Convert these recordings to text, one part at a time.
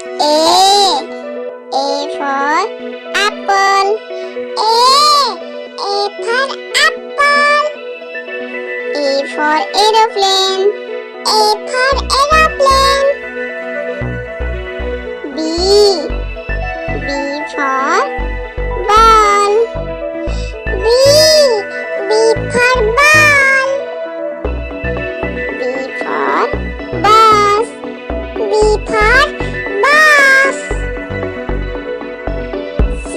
A for apple. A for apple. A for aeroplane. A for aeroplane. B for ball. B for ball. B for bus. B for bus. C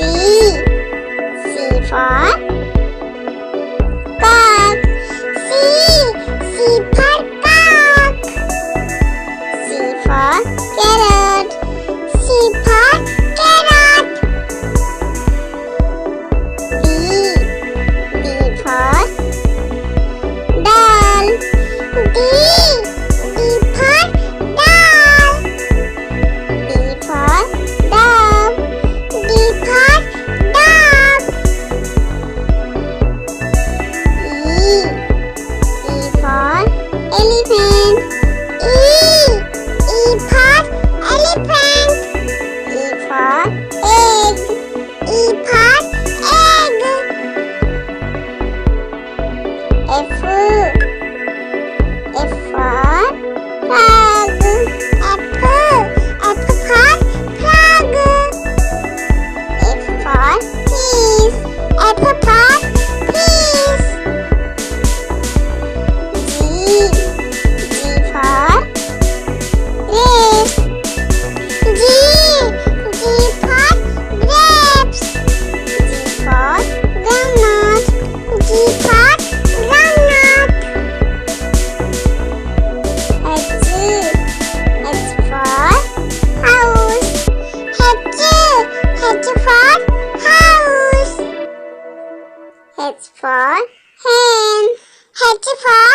for cock. C for cock. C for carrot. C for carrot. D for doll. D for doll. D for dog. D for dog. E for elephant. E for elephant. E for egg. E for egg. F for frog. F for frog. F for peace. F for peace. G for grapes. G for grapes. G for groundnut. G for groundnut. H for house. H for house. H for hen. H for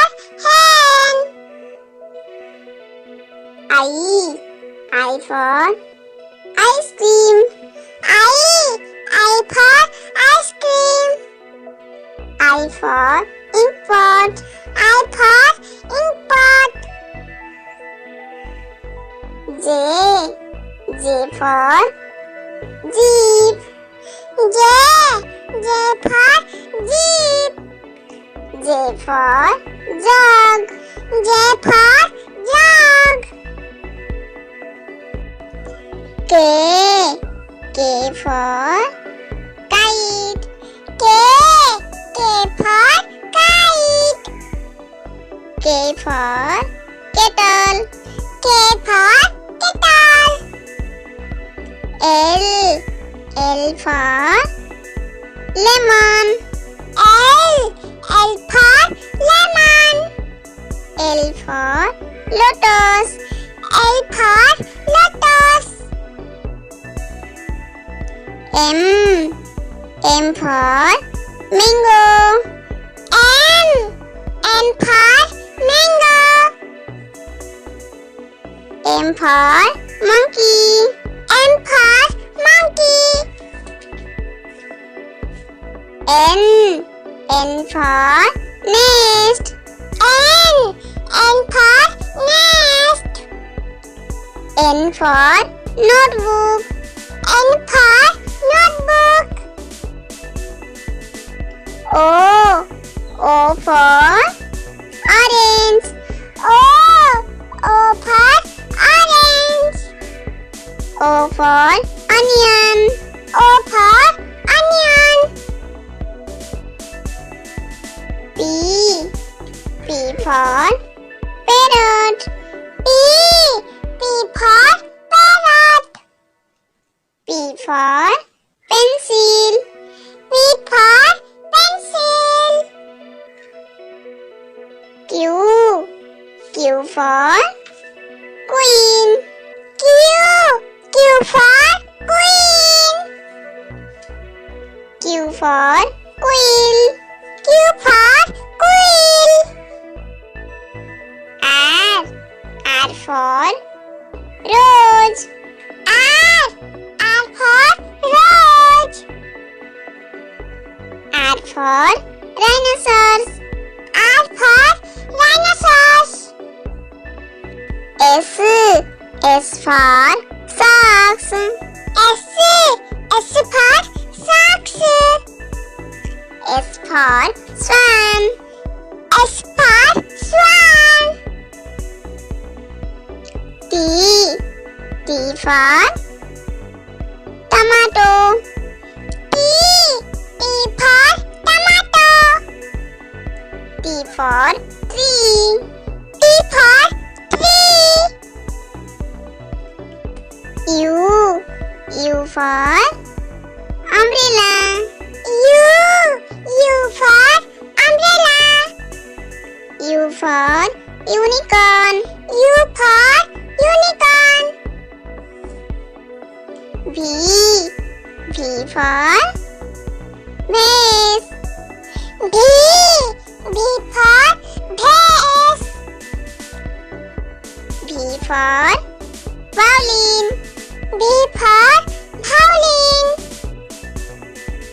hen. I for ice cream. I for ice cream. I for ink pot. I for ink pot. J for jeep. J for jeep. J for jug. J for jug. K for kite. K for kite. K for kettle. K for kettle. L for lemon. L for lemon. L for lotus. L for lotus. M for mango. N for mango. M for monkey. M for monkey. N for nest. N for nest. N for notebook. N for notebook. O for orange. O for orange. O for onion. O for onion. P for parrot. P for parrot. P for pencil. P for pencil. Q for queen. Q for queen. Q for quill. Q for quill. R for rose. R for rose. R for rhinoceros. R for rhinoceros. S for sun. S. S for socks. S for swan. S for swan. T. T for tomato. T. T for tomato. T for tree. T for tree. U. U for umbrella. U for umbrella. U for unicorn. U for unicorn. V. V for vase. V. V for vase. V for violin. V for violin.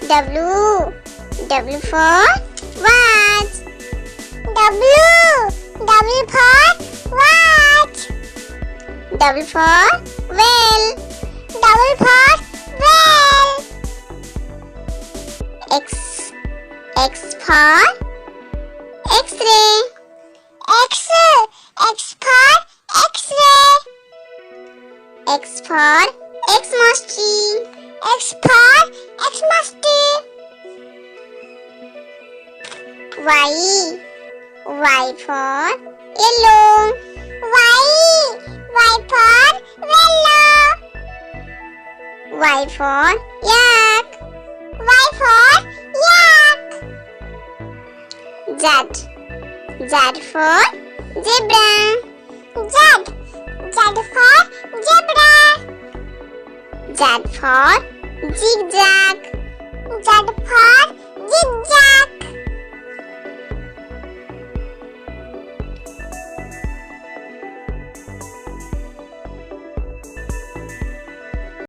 W. W for watch. W for watch. W for well. W for well. X. X for X-ray. X. X for X-ray. X for Xmas tree. X for Xmas tree. Y. Y for yellow. Y for yellow. Y for yak. Y for yak. Z. Z for zebra. Z for zebra. Z for zigzag. Z for zigzag.